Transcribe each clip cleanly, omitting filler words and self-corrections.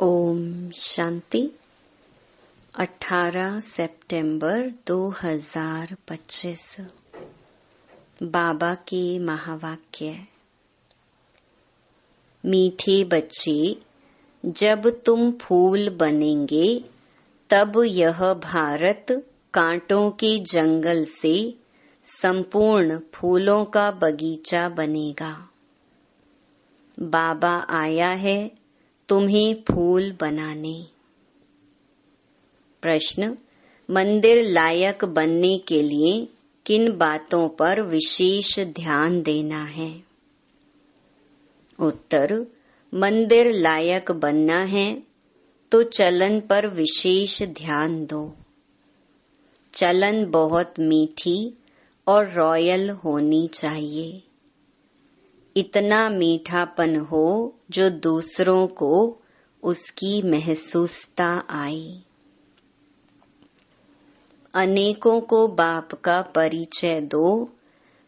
ओम शांति। 18 सितंबर 2025 बाबा के महावाक्य। मीठे बच्चे, जब तुम फूल बनेंगे तब यह भारत कांटों के जंगल से संपूर्ण फूलों का बगीचा बनेगा। बाबा आया है तुम्हें फूल बनाने। प्रश्न, मंदिर लायक बनने के लिए किन बातों पर विशेष ध्यान देना है? उत्तर, मंदिर लायक बनना है तो चलन पर विशेष ध्यान दो। चलन बहुत मीठी और रॉयल होनी चाहिए। इतना मीठापन हो जो दूसरों को उसकी महसूसता आए। अनेकों को बाप का परिचय दो।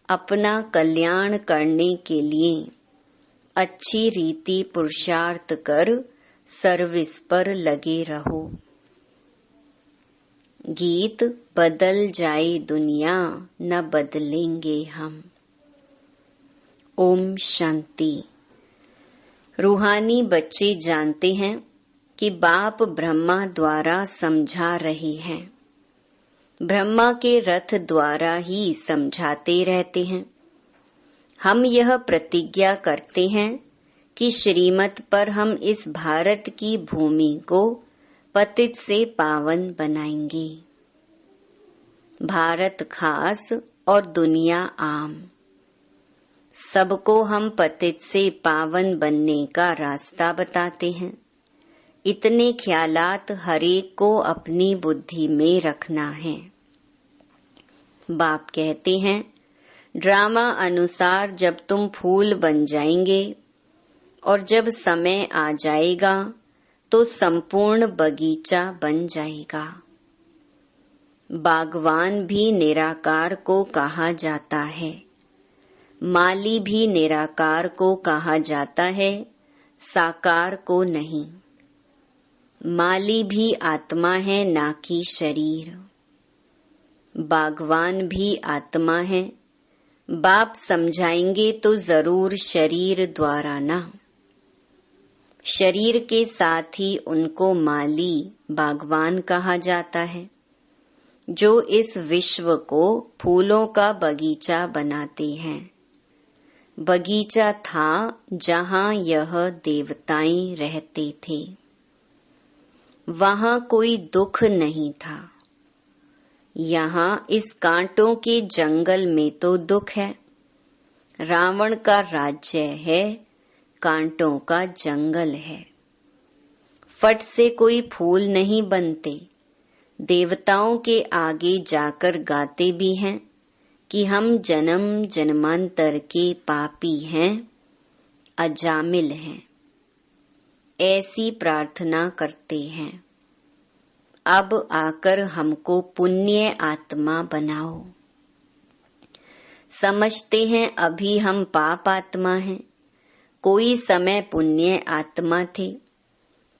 अपना कल्याण करने के लिए अच्छी रीति पुरुषार्थ कर सर्विस पर लगे रहो। गीत, बदल जाए दुनिया न बदलेंगे हम। ओम शांति। रूहानी बच्चे जानते हैं कि बाप ब्रह्मा द्वारा समझा रहे हैं। ब्रह्मा के रथ द्वारा ही समझाते रहते हैं। हम यह प्रतिज्ञा करते हैं कि श्रीमत पर हम इस भारत की भूमि को पतित से पावन बनाएंगे। भारत खास और दुनिया आम। सबको हम पतित से पावन बनने का रास्ता बताते हैं। इतने ख्यालात हरेक को अपनी बुद्धि में रखना है। बाप कहते हैं, ड्रामा अनुसार जब तुम फूल बन जाएंगे और जब समय आ जाएगा तो संपूर्ण बगीचा बन जाएगा। बागवान भी निराकार को कहा जाता है। माली भी निराकार को कहा जाता है, साकार को नहीं। माली भी आत्मा है, ना कि शरीर। बागवान भी आत्मा है। बाप समझाएंगे तो जरूर शरीर द्वारा ना। शरीर के साथ ही उनको माली, बागवान कहा जाता है, जो इस विश्व को फूलों का बगीचा बनाते हैं। बगीचा था जहाँ यह देवताएं रहते थे। वहाँ कोई दुख नहीं था। यहाँ इस कांटों के जंगल में तो दुख है। रावण का राज्य है, कांटों का जंगल है। फट से कोई फूल नहीं बनते। देवताओं के आगे जाकर गाते भी हैं कि हम जन्म जन्मांतर के पापी हैं, अजामिल हैं। ऐसी प्रार्थना करते हैं, अब आकर हमको पुण्य आत्मा बनाओ। समझते हैं अभी हम पाप आत्मा हैं, कोई समय पुण्य आत्मा थे।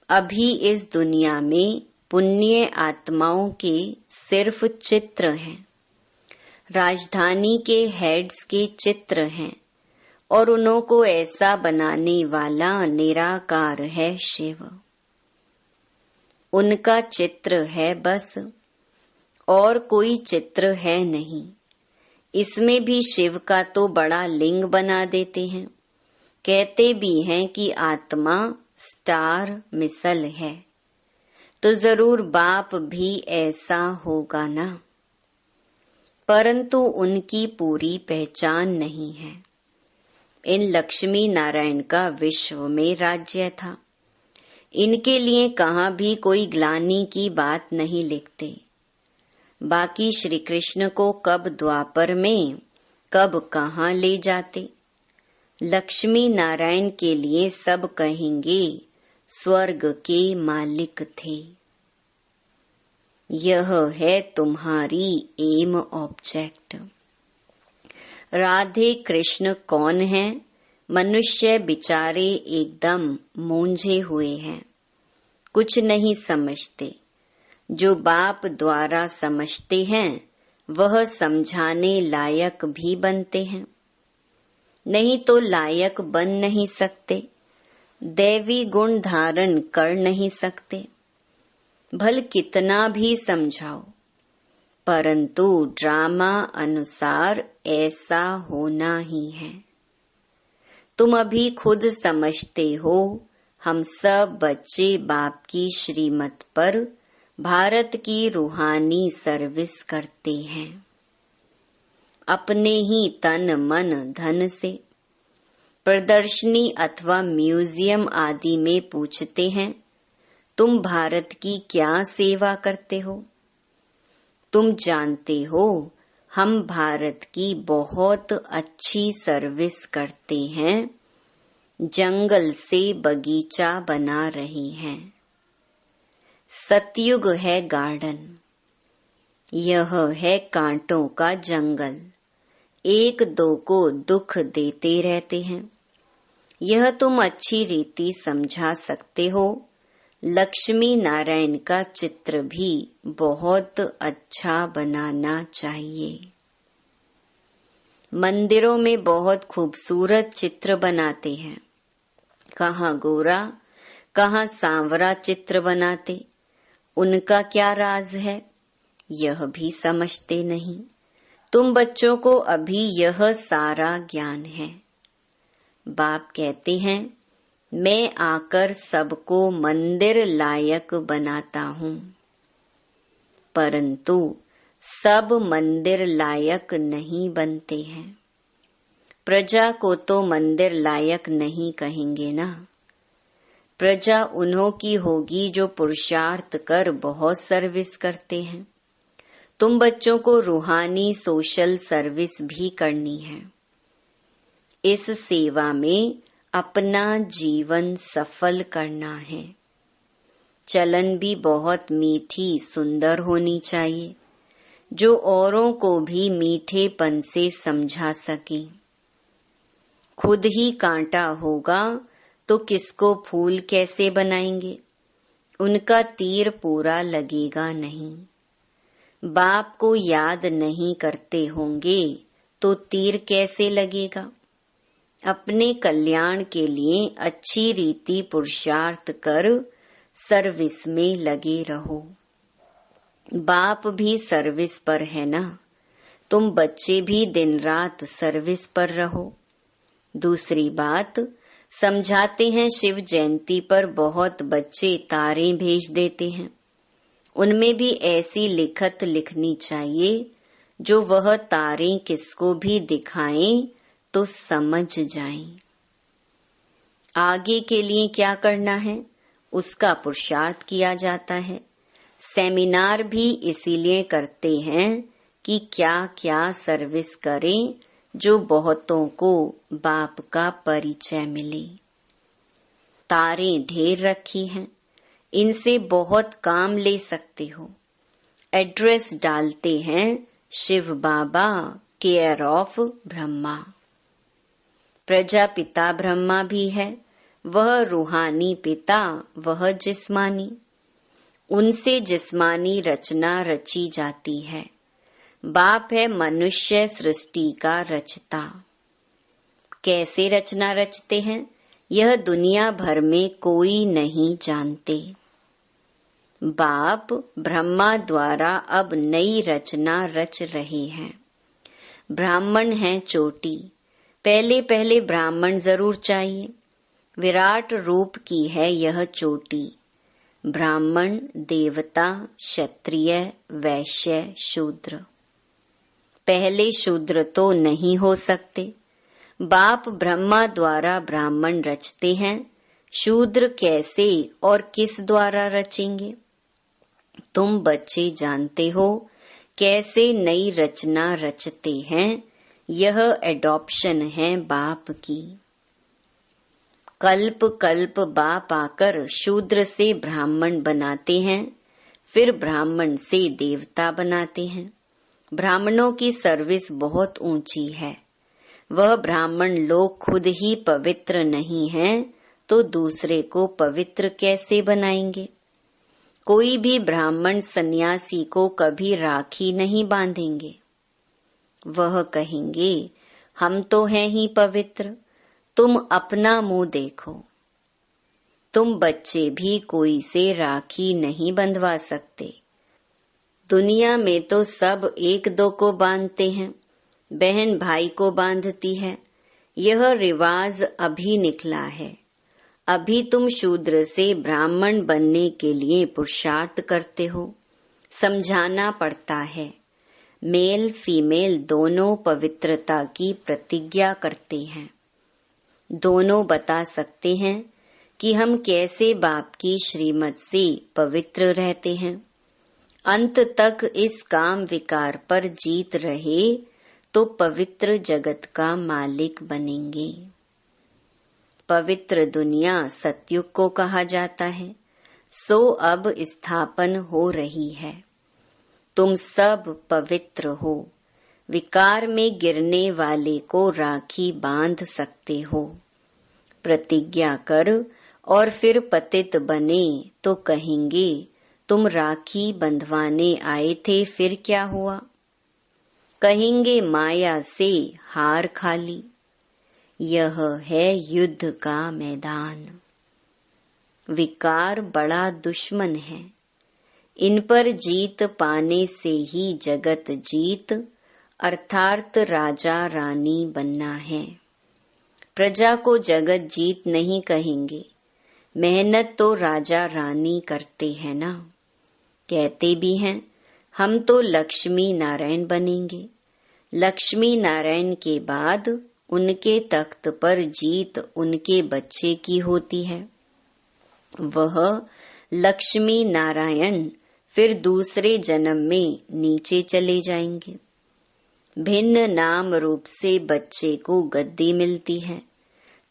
अभी इस दुनिया में पुण्य आत्माओं के सिर्फ चित्र हैं। राजधानी के हेड्स के चित्र हैं और उन्हों को ऐसा बनाने वाला निराकार है शिव। उनका चित्र है बस, और कोई चित्र है नहीं। इसमें भी शिव का तो बड़ा लिंग बना देते हैं। कहते भी हैं कि आत्मा स्टार मिसल है, तो जरूर बाप भी ऐसा होगा ना। परंतु उनकी पूरी पहचान नहीं है। इन लक्ष्मी नारायण का विश्व में राज्य था। इनके लिए कहाँ भी कोई ग्लानि की बात नहीं लिखते। बाकी श्री कृष्ण को कब द्वापर में, कब कहाँ ले जाते। लक्ष्मी नारायण के लिए सब कहेंगे स्वर्ग के मालिक थे। यह है तुम्हारी एम ऑब्जेक्ट। राधे कृष्ण कौन है? मनुष्य बिचारे एकदम मूंझे हुए हैं। कुछ नहीं समझते। जो बाप द्वारा समझते हैं वह समझाने लायक भी बनते हैं, नहीं तो लायक बन नहीं सकते, दैवी गुण धारण कर नहीं सकते। भल कितना भी समझाओ, परंतु ड्रामा अनुसार ऐसा होना ही है। तुम अभी खुद समझते हो, हम सब बच्चे बाप की श्रीमत पर भारत की रूहानी सर्विस करते हैं, अपने ही तन मन धन से। प्रदर्शनी अथवा म्यूजियम आदि में पूछते हैं, तुम भारत की क्या सेवा करते हो? तुम जानते हो हम भारत की बहुत अच्छी सर्विस करते हैं, जंगल से बगीचा बना रही हैं। सतयुग है गार्डन, यह है कांटों का जंगल, एक दो को दुख देते रहते हैं। यह तुम अच्छी रीति समझा सकते हो। लक्ष्मी नारायण का चित्र भी बहुत अच्छा बनाना चाहिए। मंदिरों में बहुत खूबसूरत चित्र बनाते हैं, कहाँ गोरा कहाँ सांवरा चित्र बनाते। उनका क्या राज है, यह भी समझते नहीं। तुम बच्चों को अभी यह सारा ज्ञान है। बाप कहते हैं, मैं आकर सबको मंदिर लायक बनाता हूँ, परंतु सब मंदिर लायक नहीं बनते हैं। प्रजा को तो मंदिर लायक नहीं कहेंगे ना। प्रजा उन्हों की होगी जो पुरुषार्थ कर बहुत सर्विस करते हैं। तुम बच्चों को रूहानी सोशल सर्विस भी करनी है। इस सेवा में अपना जीवन सफल करना है। चलन भी बहुत मीठी सुंदर होनी चाहिए, जो औरों को भी मीठेपन से समझा सके। खुद ही कांटा होगा तो किसको फूल कैसे बनाएंगे? उनका तीर पूरा लगेगा नहीं। बाप को याद नहीं करते होंगे तो तीर कैसे लगेगा? अपने कल्याण के लिए अच्छी रीति पुरुषार्थ कर सर्विस में लगे रहो। बाप भी सर्विस पर है ना, तुम बच्चे भी दिन रात सर्विस पर रहो। दूसरी बात, समझाते हैं शिव जयंती पर बहुत बच्चे तारे भेज देते हैं। उनमें भी ऐसी लिखत लिखनी चाहिए जो वह तारे किसको भी दिखाएं तो समझ जाएं। आगे के लिए क्या करना है उसका पुरुषार्थ किया जाता है। सेमिनार भी इसीलिए करते हैं कि क्या क्या सर्विस करें जो बहुतों को बाप का परिचय मिले। तारें ढेर रखी हैं, इनसे बहुत काम ले सकते हो। एड्रेस डालते हैं शिव बाबा केयर ऑफ ब्रह्मा। प्रजापिता ब्रह्मा भी है, वह रूहानी पिता, वह जिस्मानी। उनसे जिस्मानी रचना रची जाती है। बाप है मनुष्य सृष्टि का रचता। कैसे रचना रचते हैं यह दुनिया भर में कोई नहीं जानते। बाप ब्रह्मा द्वारा अब नई रचना रच रहे हैं। ब्राह्मण हैं चोटी, पहले पहले ब्राह्मण जरूर चाहिए। विराट रूप की है यह चोटी। ब्राह्मण, देवता, क्षत्रिय, वैश्य, शूद्र। पहले शूद्र तो नहीं हो सकते। बाप ब्रह्मा द्वारा ब्राह्मण रचते हैं, शूद्र कैसे और किस द्वारा रचेंगे? तुम बच्चे जानते हो कैसे नई रचना रचते हैं। यह एडॉप्शन है बाप की। कल्प कल्प बाप आकर शूद्र से ब्राह्मण बनाते हैं, फिर ब्राह्मण से देवता बनाते हैं। ब्राह्मणों की सर्विस बहुत ऊंची है। वह ब्राह्मण लोग खुद ही पवित्र नहीं हैं तो दूसरे को पवित्र कैसे बनाएंगे? कोई भी ब्राह्मण सन्यासी को कभी राखी नहीं बांधेंगे। वह कहेंगे, हम तो हैं ही पवित्र, तुम अपना मुंह देखो। तुम बच्चे भी कोई से राखी नहीं बंधवा सकते। दुनिया में तो सब एक दो को बांधते हैं, बहन भाई को बांधती है। यह रिवाज अभी निकला है। अभी तुम शूद्र से ब्राह्मण बनने के लिए पुरुषार्थ करते हो। समझाना पड़ता है। मेल फीमेल दोनों पवित्रता की प्रतिज्ञा करते हैं। दोनों बता सकते हैं कि हम कैसे बाप की श्रीमत से पवित्र रहते हैं। अंत तक इस काम विकार पर जीत रहे तो पवित्र जगत का मालिक बनेंगे। पवित्र दुनिया सतयुग को कहा जाता है, सो अब स्थापन हो रही है। तुम सब पवित्र हो। विकार में गिरने वाले को राखी बांध सकते हो। प्रतिज्ञा कर और फिर पतित बने तो कहेंगे, तुम राखी बंधवाने आए थे, फिर क्या हुआ? कहेंगे, माया से हार खा ली। यह है युद्ध का मैदान। विकार बड़ा दुश्मन है। इन पर जीत पाने से ही जगत जीत अर्थात राजा रानी बनना है। प्रजा को जगत जीत नहीं कहेंगे। मेहनत तो राजा रानी करते हैं ना। कहते भी हैं, हम तो लक्ष्मी नारायण बनेंगे। लक्ष्मी नारायण के बाद उनके तख्त पर जीत उनके बच्चे की होती है। वह लक्ष्मी नारायण फिर दूसरे जन्म में नीचे चले जाएंगे। भिन्न नाम रूप से बच्चे को गद्दी मिलती है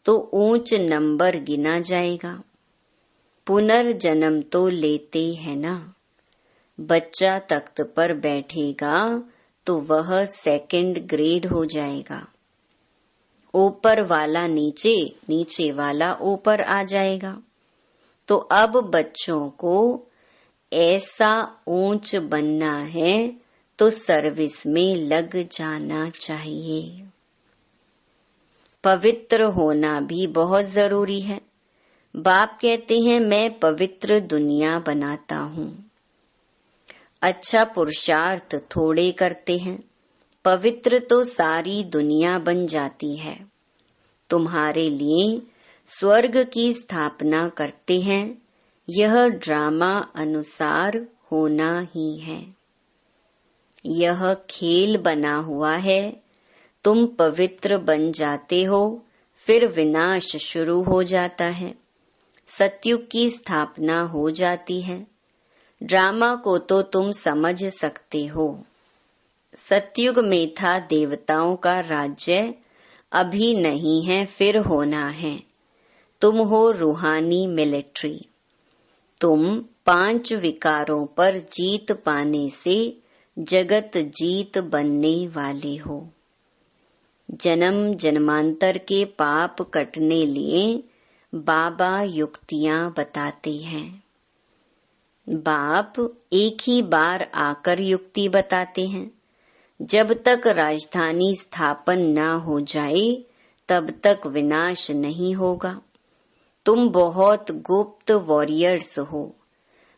तो ऊंच नंबर गिना जाएगा। पुनर्जन्म तो लेते हैं ना। बच्चा तख्त पर बैठेगा तो वह सेकंड ग्रेड हो जाएगा। ऊपर वाला नीचे, नीचे वाला ऊपर आ जाएगा। तो अब बच्चों को ऐसा ऊंच बनना है तो सर्विस में लग जाना चाहिए। पवित्र होना भी बहुत जरूरी है। बाप कहते हैं, मैं पवित्र दुनिया बनाता हूँ। अच्छा पुरुषार्थ थोड़े करते हैं, पवित्र तो सारी दुनिया बन जाती है। तुम्हारे लिए स्वर्ग की स्थापना करते हैं। यह ड्रामा अनुसार होना ही है। यह खेल बना हुआ है। तुम पवित्र बन जाते हो, फिर विनाश शुरू हो जाता है। सतयुग की स्थापना हो जाती है। ड्रामा को तो तुम समझ सकते हो। सतयुग में था देवताओं का राज्य, अभी नहीं है, फिर होना है। तुम हो रूहानी मिलिट्री। तुम 5 विकारों पर जीत पाने से जगत जीत बनने वाले हो। जन्म जन्मांतर के पाप कटने लिए बाबा युक्तियां बताते हैं। बाप एक ही बार आकर युक्ति बताते हैं। जब तक राजधानी स्थापन न हो जाए तब तक विनाश नहीं होगा। तुम बहुत गुप्त वॉरियर्स हो।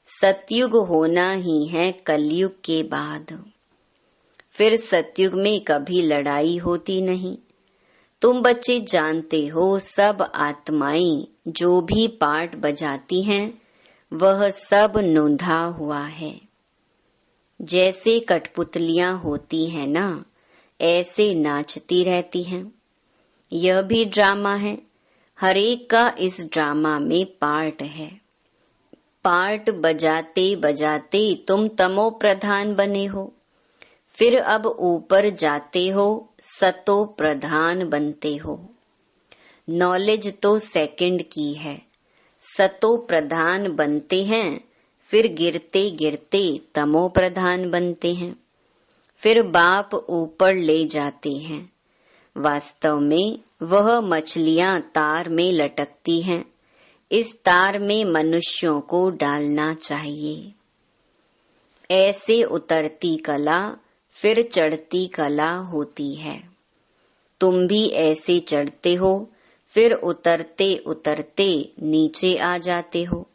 सतयुग होना ही है कलयुग के बाद। फिर सतयुग में कभी लड़ाई होती नहीं। तुम बच्चे जानते हो, सब आत्माएं जो भी पार्ट बजाती हैं वह सब नोंधा हुआ है। जैसे कठपुतलियां होती हैं ना, ऐसे नाचती रहती हैं। यह भी ड्रामा है। हर एक का इस ड्रामा में पार्ट है। पार्ट बजाते बजाते तुम तमो प्रधान बने हो। फिर अब ऊपर जाते हो, सतो प्रधान बनते हो। नॉलेज तो सेकंड की है। सतो प्रधान बनते हैं, फिर गिरते गिरते तमो प्रधान बनते हैं। फिर बाप ऊपर ले जाते हैं। वास्तव में वह मछलियां तार में लटकती हैं। इस तार में मनुष्यों को डालना चाहिए। ऐसे उतरती कला फिर चढ़ती कला होती है। तुम भी ऐसे चढ़ते हो, फिर उतरते उतरते नीचे आ जाते हो।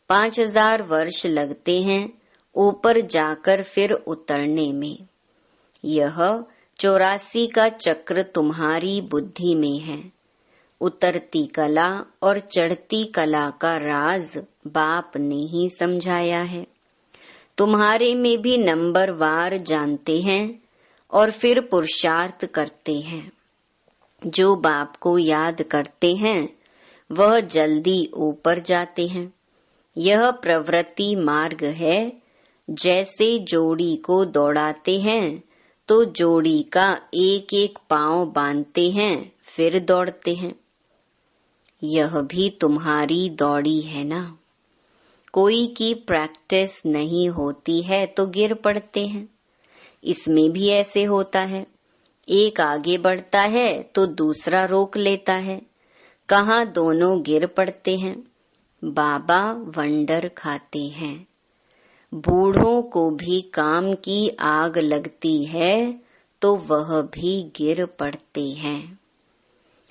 5000 वर्ष लगते हैं ऊपर जाकर फिर उतरने में। यह 84 का चक्र तुम्हारी बुद्धि में है। उतरती कला और चढ़ती कला का राज बाप ने ही समझाया है। तुम्हारे में भी नंबरवार जानते हैं और फिर पुरुषार्थ करते हैं। जो बाप को याद करते हैं वह जल्दी ऊपर जाते हैं। यह प्रवृत्ति मार्ग है। जैसे जोड़ी को दौड़ाते हैं तो जोड़ी का एक एक पांव बांधते हैं फिर दौड़ते हैं। यह भी तुम्हारी दौड़ी है ना। कोई की प्रैक्टिस नहीं होती है तो गिर पड़ते हैं। इसमें भी ऐसे होता है। एक आगे बढ़ता है तो दूसरा रोक लेता है। कहाँ दोनों गिर पड़ते हैं। बाबा वंडर खाते हैं। बूढ़ों को भी काम की आग लगती है तो वह भी गिर पड़ते हैं।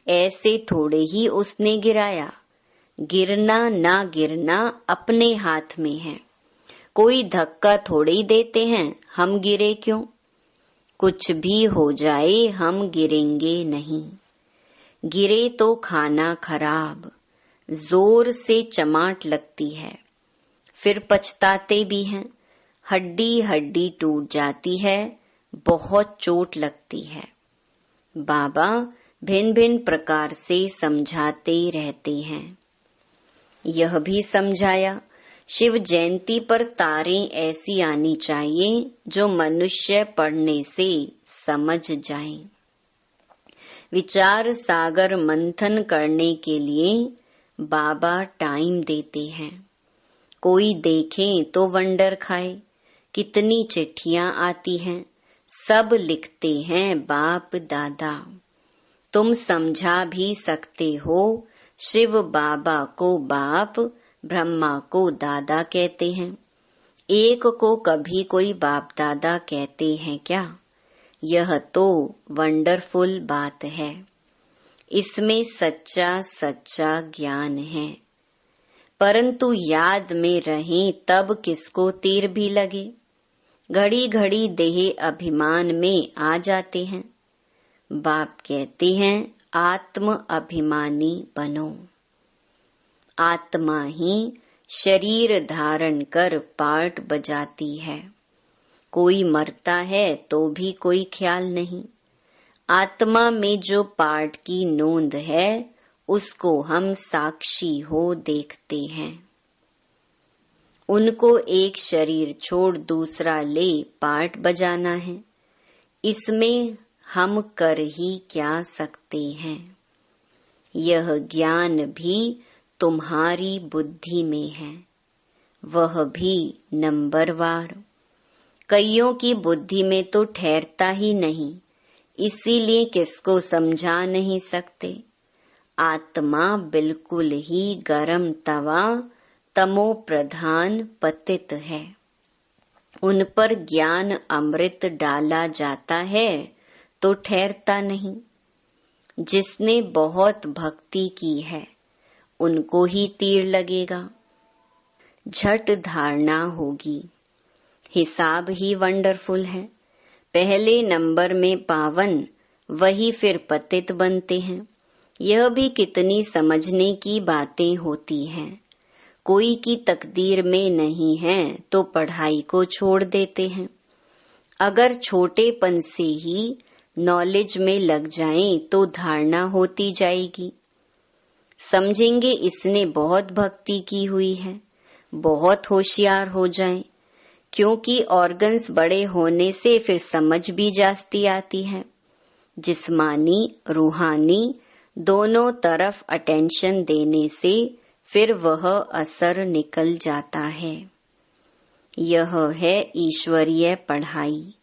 ऐसे थोड़े ही उसने गिराया। गिरना ना गिरना अपने हाथ में है। कोई धक्का थोड़े ही देते हैं हम गिरे क्यों। कुछ भी हो जाए हम गिरेंगे नहीं। गिरे तो खाना खराब, जोर से चमाट लगती है, फिर पछताते भी हैं। हड्डी हड्डी टूट जाती है, बहुत चोट लगती है। बाबा भिन्न भिन्न प्रकार से समझाते रहते हैं। यह भी समझाया शिव जयंती पर तारें ऐसी आनी चाहिए जो मनुष्य पढ़ने से समझ जाएं। विचार सागर मंथन करने के लिए बाबा टाइम देते हैं। कोई देखे तो वंडर खाए। कितनी चिट्ठियां आती हैं, सब लिखते हैं बाप दादा। तुम समझा भी सकते हो। शिव बाबा को बाप, ब्रह्मा को दादा कहते हैं। एक को कभी कोई बाप दादा कहते हैं क्या। यह तो वंडरफुल बात है। इसमें सच्चा सच्चा ज्ञान है। परंतु याद में रहें तब किसको तीर भी लगे। घड़ी घड़ी देह अभिमान में आ जाते हैं। बाप कहते हैं आत्म अभिमानी बनो। आत्मा ही शरीर धारण कर पार्ट बजाती है। कोई मरता है तो भी कोई ख्याल नहीं। आत्मा में जो पार्ट की नोंद है उसको हम साक्षी हो देखते हैं। उनको एक शरीर छोड़ दूसरा ले पार्ट बजाना है। इसमें हम कर ही क्या सकते हैं। यह ज्ञान भी तुम्हारी बुद्धि में है, वह भी नंबरवार। कईयों की बुद्धि में तो ठहरता ही नहीं, इसीलिए किसको समझा नहीं सकते। आत्मा बिल्कुल ही गरम तवा, तमो प्रधान पतित है। उन पर ज्ञान अमृत डाला जाता है तो ठहरता नहीं। जिसने बहुत भक्ति की है उनको ही तीर लगेगा। झट धारणा होगी। हिसाब ही वंडरफुल है। पहले नंबर में पावन, वही फिर पतित बनते हैं। यह भी कितनी समझने की बातें होती हैं। कोई की तकदीर में नहीं है तो पढ़ाई को छोड़ देते हैं। अगर छोटेपन से ही नॉलेज में लग जाएं तो धारणा होती जाएगी। समझेंगे इसने बहुत भक्ति की हुई है, बहुत होशियार हो जाएं, क्योंकि ऑर्गन्स बड़े होने से फिर समझ भी जास्ती आती है। जिस्मानी रूहानी दोनों तरफ अटेंशन देने से फिर वह असर निकल जाता है। यह है ईश्वरीय पढ़ाई।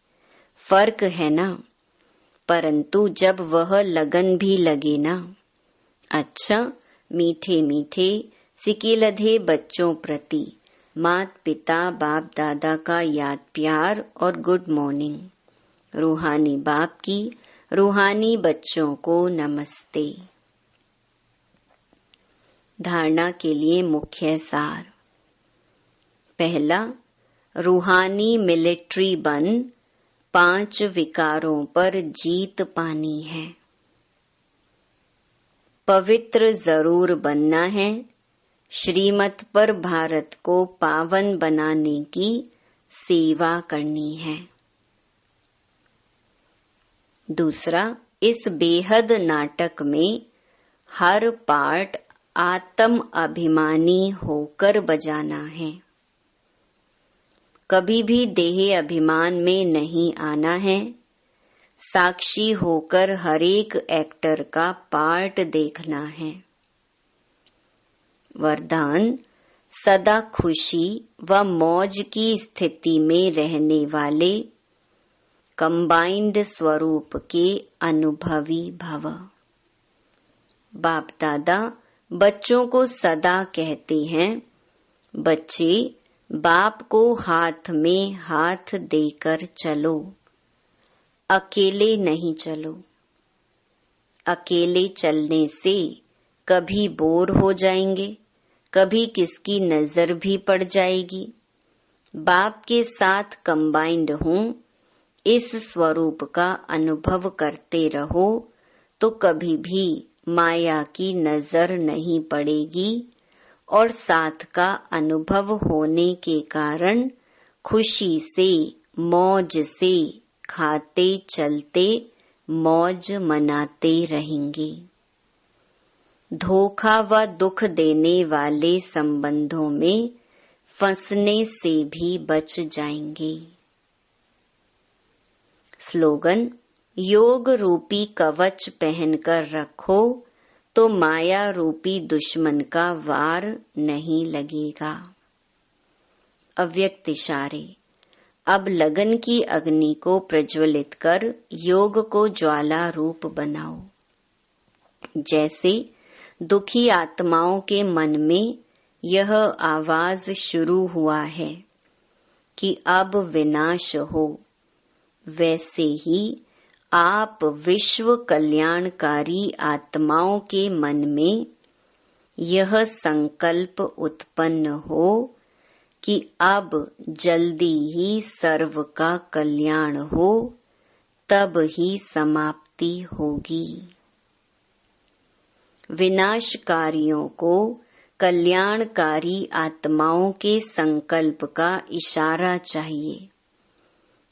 फर्क है ना। परंतु जब वह लगन भी लगे ना। अच्छा, मीठे मीठे सिकीलधे बच्चों प्रति मात पिता बाप दादा का याद प्यार और गुड मॉर्निंग। रूहानी बाप की रूहानी बच्चों को नमस्ते। धारणा के लिए मुख्य सार। पहला, रूहानी मिलिट्री बन 5 विकारों पर जीत पानी है। पवित्र जरूर बनना है। श्रीमत पर भारत को पावन बनाने की सेवा करनी है। दूसरा, इस बेहद नाटक में हर पार्ट आत्म अभिमानी होकर बजाना है। कभी भी देह अभिमान में नहीं आना है। साक्षी होकर हर एक एक्टर का पार्ट देखना है। वरदान, सदा खुशी व मौज की स्थिति में रहने वाले कंबाइंड स्वरूप के अनुभवी भव। बाप दादा बच्चों को सदा कहते हैं, बच्चे बाप को हाथ में हाथ देकर चलो, अकेले नहीं चलो। अकेले चलने से कभी बोर हो जाएंगे, कभी किसकी नजर भी पड़ जाएगी। बाप के साथ कंबाइंड हूँ, इस स्वरूप का अनुभव करते रहो तो कभी भी माया की नजर नहीं पड़ेगी और साथ का अनुभव होने के कारण खुशी से मौज से खाते चलते मौज मनाते रहेंगे। धोखा व दुख देने वाले संबंधों में फंसने से भी बच जाएंगे। स्लोगन, योग रूपी कवच पहनकर रखो तो माया रूपी दुश्मन का वार नहीं लगेगा। अव्यक्त इशारे। अब लगन की अग्नि को प्रज्वलित कर योग को ज्वाला रूप बनाओ। जैसे दुखी आत्माओं के मन में यह आवाज शुरू हुआ है कि अब विनाश हो, वैसे ही आप विश्व कल्याणकारी आत्माओं के मन में यह संकल्प उत्पन्न हो कि अब जल्दी ही सर्व का कल्याण हो, तब ही समाप्ति होगी। विनाशकारियों को कल्याणकारी आत्माओं के संकल्प का इशारा चाहिए।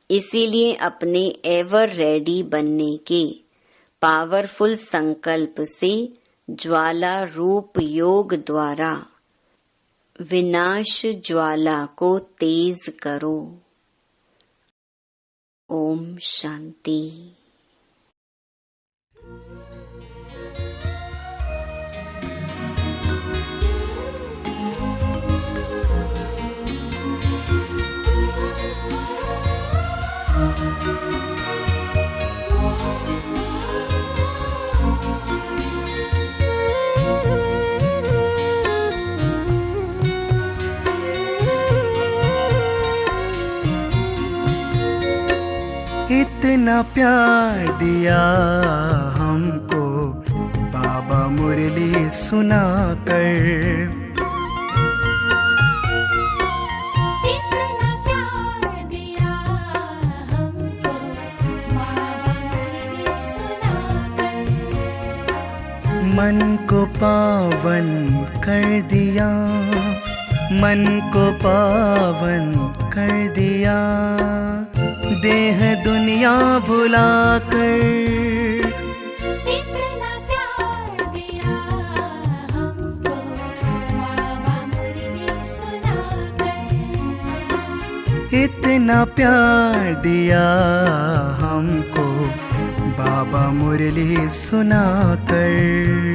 इसीलिए अपने एवर रेडी बनने के पावरफुल संकल्प से ज्वाला रूप योग द्वारा विनाश ज्वाला को तेज करो। ओम शांति। इतना प्यार दिया हमको बाबा मुरली सुनाकर, इतना प्यार दिया हमको बाबा मुरली सुनाकर, मन को पावन कर दिया, मन को पावन कर दिया, देह दुनिया भुलाकर। इतना प्यार दिया हमको बाबा मुरली सुनाकर, इतना प्यार दिया हमको बाबा मुरली सुनाकर।